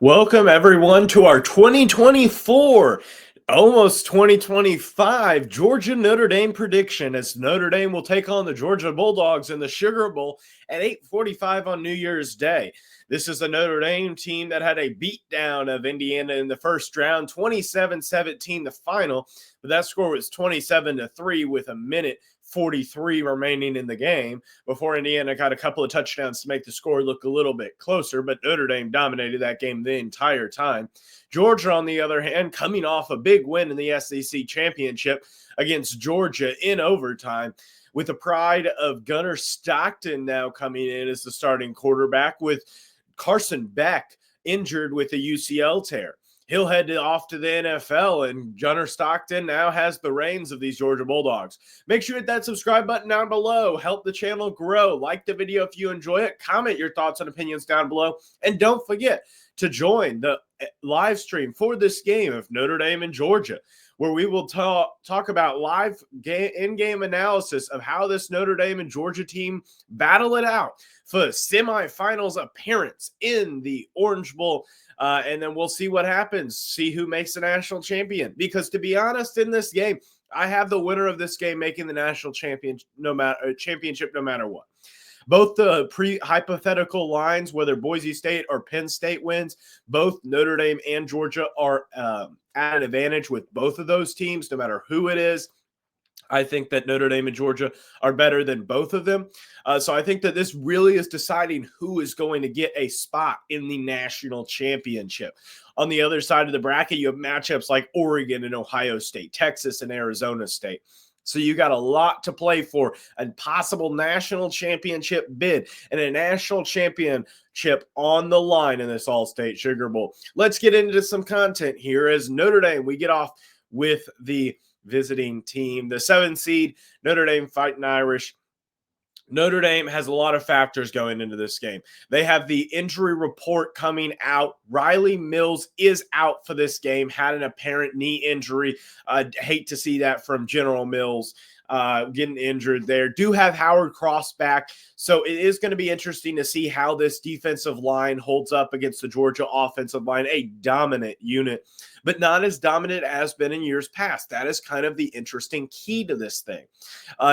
Welcome, everyone, to our 2024, almost 2025 Georgia Notre Dame prediction as Notre Dame will take on the Georgia Bulldogs in the Sugar Bowl at 8:45 on New Year's Day. This is a Notre Dame team that had a beatdown of Indiana in the first round, 27-17 the final, but that score was 27-3 with a minute 43 remaining in the game before Indiana got a couple of touchdowns to make the score look a little bit closer, but Notre Dame dominated that game the entire time. Georgia, on the other hand, coming off a big win in the SEC championship against Georgia in overtime, with the pride of Gunnar Stockton now coming in as the starting quarterback, with Carson Beck injured with a UCL tear. He'll head off to the NFL, and Gunnar Stockton now has the reins of these Georgia Bulldogs. Make sure you hit that subscribe button down below. Help the channel grow. Like the video if you enjoy it. Comment your thoughts and opinions down below. And don't forget to join the live stream for this game of Notre Dame and Georgia, where we will talk about live in-game analysis of how this Notre Dame and Georgia team battle it out for semifinals appearance in the Orange Bowl. And then we'll see what happens, see who makes the national champion. Because to be honest, in this game, I have the winner of this game making the national championship no matter what. Both the pre-hypothetical lines, whether Boise State or Penn State wins, both Notre Dame and Georgia are at an advantage with both of those teams, no matter who it is. I think that Notre Dame and Georgia are better than both of them. So I think that this really is deciding who is going to get a spot in the national championship. On the other side of the bracket, you have matchups like Oregon and Ohio State, Texas and Arizona State. So you got a lot to play for, a possible national championship bid and a national championship on the line in this All-State Sugar Bowl. Let's get into some content here as Notre Dame. We get off with the visiting team, the 7th seed, Notre Dame Fighting Irish. Notre Dame has a lot of factors going into this game. They have the injury report coming out. Riley Mills is out for this game, had an apparent knee injury. Hate to see that from General Mills. Getting injured there. Do have Howard Cross back, so it is going to be interesting to see how this defensive line holds up against the Georgia offensive line, a dominant unit, but not as dominant as been in years past. That is kind of the interesting key to this thing,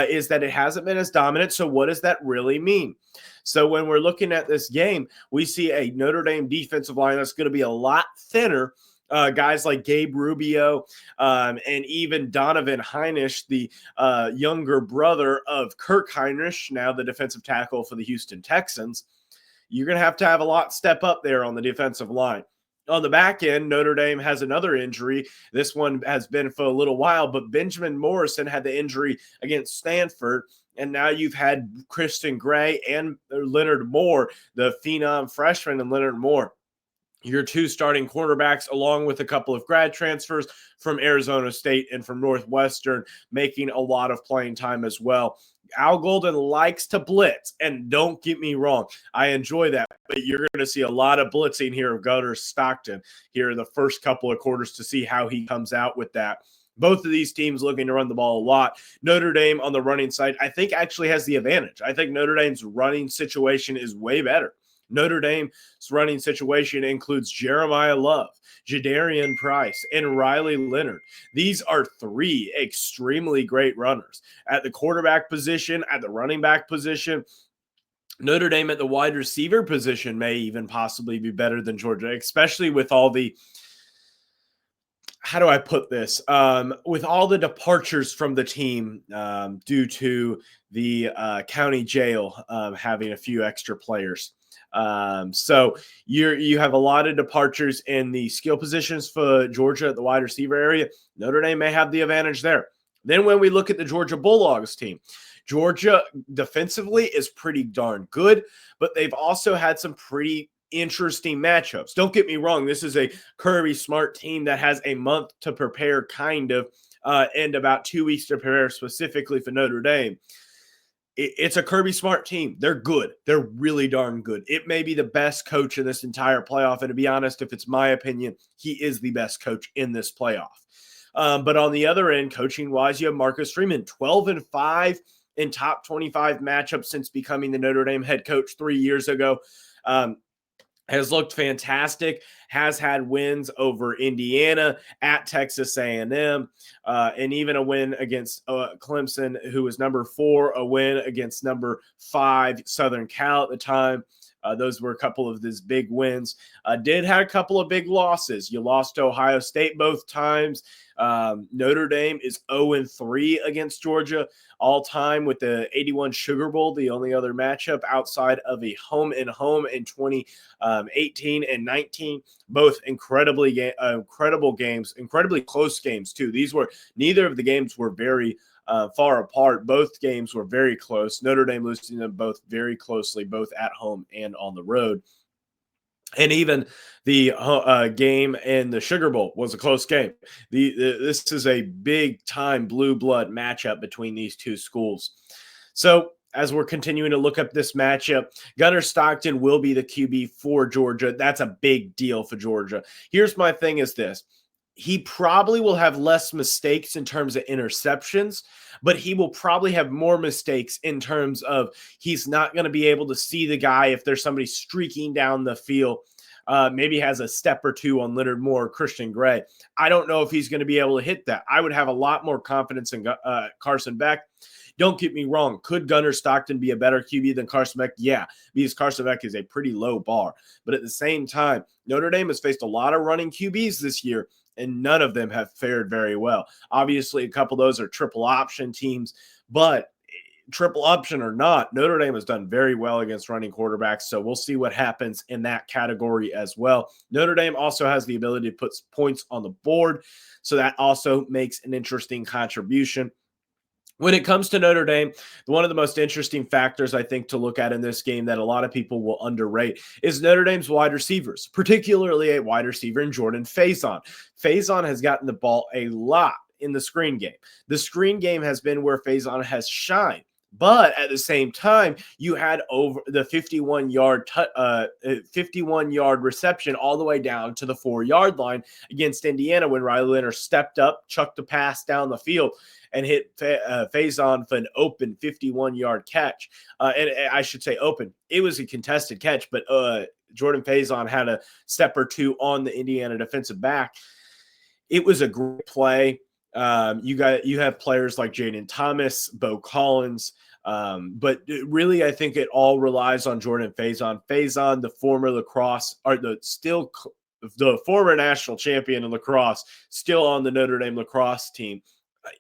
is that it hasn't been as dominant. So what does that really mean? So when we're looking at this game, we see a Notre Dame defensive line that's going to be a lot thinner. Guys like Gabe Rubio and even Donovan Hinish, the younger brother of Kirk Heinrich, now the defensive tackle for the Houston Texans. You're going to have a lot step up there on the defensive line. On the back end, Notre Dame has another injury. This one has been for a little while, but Benjamin Morrison had the injury against Stanford. And now you've had Christian Gray and Leonard Moore, the phenom freshman, and Leonard Moore, your two starting quarterbacks, along with a couple of grad transfers from Arizona State and from Northwestern, making a lot of playing time as well. Al Golden likes to blitz, and don't get me wrong, I enjoy that, but you're going to see a lot of blitzing here of Gunnar Stockton here in the first couple of quarters to see how he comes out with that. Both of these teams looking to run the ball a lot. Notre Dame on the running side, I think, actually has the advantage. I think Notre Dame's running situation is way better. Notre Dame's running situation includes Jeremiah Love, Jadarian Price, and Riley Leonard. These are three extremely great runners. At the quarterback position, at the running back position, Notre Dame at the wide receiver position may even possibly be better than Georgia, especially with all the, how do I put this? With all the departures from the team due to the county jail having a few extra players. So you have a lot of departures in the skill positions for Georgia at the wide receiver area. Notre Dame may have the advantage there. Then when we look at the Georgia Bulldogs team, Georgia defensively is pretty darn good, but they've also had some pretty interesting matchups. Don't get me wrong. This is a Kirby Smart team that has a month to prepare kind of, and about 2 weeks to prepare specifically for Notre Dame. It's a Kirby Smart team. They're good. They're really darn good. It may be the best coach in this entire playoff. And to be honest, if it's my opinion, he is the best coach in this playoff. But on the other end, coaching-wise, you have Marcus Freeman, 12-5 in top 25 matchups since becoming the Notre Dame head coach 3 years ago. has looked fantastic, has had wins over Indiana, at Texas A&M, and even a win against Clemson, who was number 4, a win against number 5 Southern Cal at the time. Those were a couple of these big wins. Did have a couple of big losses. You lost to Ohio State both times. Notre Dame is 0-3 against Georgia all time with the 81 Sugar Bowl, the only other matchup outside of a home in 2018 and 19. Both incredible games, incredibly close games too. Neither of the games were very far apart. Both games were very close. Notre Dame losing them both very closely, both at home and on the road. And even the game in the Sugar Bowl was a close game. This is a big time blue blood matchup between these two schools. So as we're continuing to look up this matchup, Gunnar Stockton will be the QB for Georgia. That's a big deal for Georgia. Here's my thing is this. He probably will have less mistakes in terms of interceptions, but he will probably have more mistakes in terms of he's not going to be able to see the guy if there's somebody streaking down the field. Maybe has a step or two on Leonard Moore or Christian Gray. I don't know if he's going to be able to hit that. I would have a lot more confidence in Carson Beck. Don't get me wrong. Could Gunnar Stockton be a better QB than Carson Beck? Yeah, because Carson Beck is a pretty low bar. But at the same time, Notre Dame has faced a lot of running QBs this year, and none of them have fared very well. Obviously, a couple of those are triple option teams, but triple option or not, Notre Dame has done very well against running quarterbacks, so we'll see what happens in that category as well. Notre Dame also has the ability to put points on the board, so that also makes an interesting contribution. When it comes to Notre Dame, one of the most interesting factors I think to look at in this game that a lot of people will underrate is Notre Dame's wide receivers, particularly a wide receiver in Jordan Faison. Faison has gotten the ball a lot in the screen game. The screen game has been where Faison has shined. But at the same time, you had over the 51-yard reception all the way down to the 4-yard line against Indiana when Riley Leonard stepped up, chucked a pass down the field, and hit Faison for an open 51-yard catch. And I should say open. It was a contested catch, but Jordan Faison had a step or two on the Indiana defensive back. It was a great play. You have players like Jaden Thomas, Bo Collins, but really I think it all relies on Jordan Faison. Faison, the former the former national champion in lacrosse, still on the Notre Dame lacrosse team.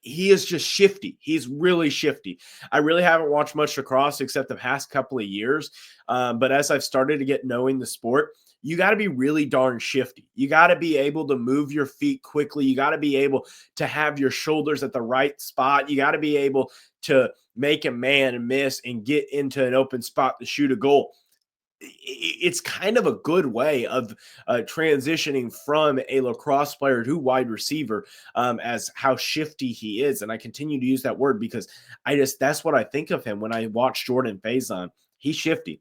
He is just shifty. He's really shifty. I really haven't watched much lacrosse except the past couple of years. But as I've started to get knowing the sport, you got to be really darn shifty. You got to be able to move your feet quickly. You got to be able to have your shoulders at the right spot. You got to be able to make a man miss and get into an open spot to shoot a goal. It's kind of a good way of transitioning from a lacrosse player to wide receiver as how shifty he is. And I continue to use that word because that's what I think of him when I watch Jordan Faison. He's shifty.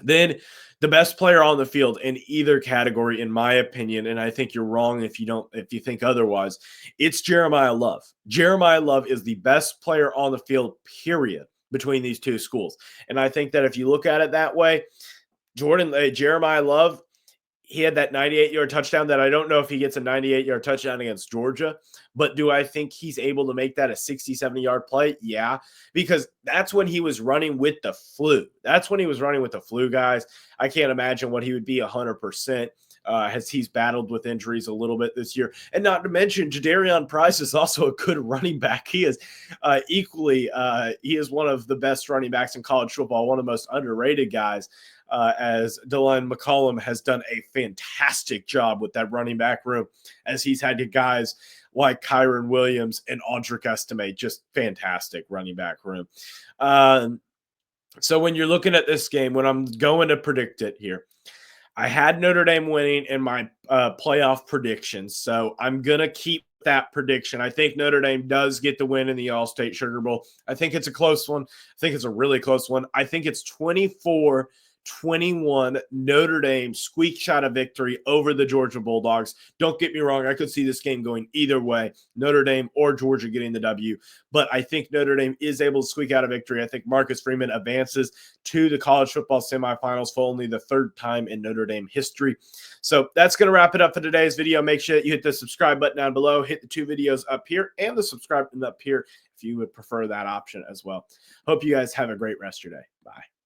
Then the best player on the field in either category, in my opinion, and I think you're wrong if you think otherwise, it's Jeremiah Love. Jeremiah Love is the best player on the field, period, between these two schools. And I think that if you look at it that way, Jeremiah Love, he had that 98-yard touchdown that I don't know if he gets a 98-yard touchdown against Georgia, but do I think he's able to make that a 60, 70-yard play? Yeah, because that's when he was running with the flu. That's when he was running with the flu, guys. I can't imagine what he would be 100%. As he's battled with injuries a little bit this year. And not to mention, Jadarian Price is also a good running back. He is he is one of the best running backs in college football, one of the most underrated guys, as Dylan McCollum has done a fantastic job with that running back room, as he's had guys like Kyron Williams and Audric Estime, just fantastic running back room. So when you're looking at this game, when I'm going to predict it here, I had Notre Dame winning in my playoff predictions, so I'm going to keep that prediction. I think Notre Dame does get the win in the All-State Sugar Bowl. I think it's a close one. I think it's a really close one. I think it's 24 21, Notre Dame squeaks out a victory over the Georgia Bulldogs. Don't get me wrong, I could see this game going either way, Notre Dame or Georgia getting the W, but I think Notre Dame is able to squeak out a victory. I think Marcus Freeman advances to the college football semifinals for only the third time in Notre Dame history. So that's going to wrap it up for today's video. Make sure that you hit the subscribe button down below, hit the 2 videos up here, and the subscribe button up here if you would prefer that option as well. Hope you guys have a great rest of your day. Bye.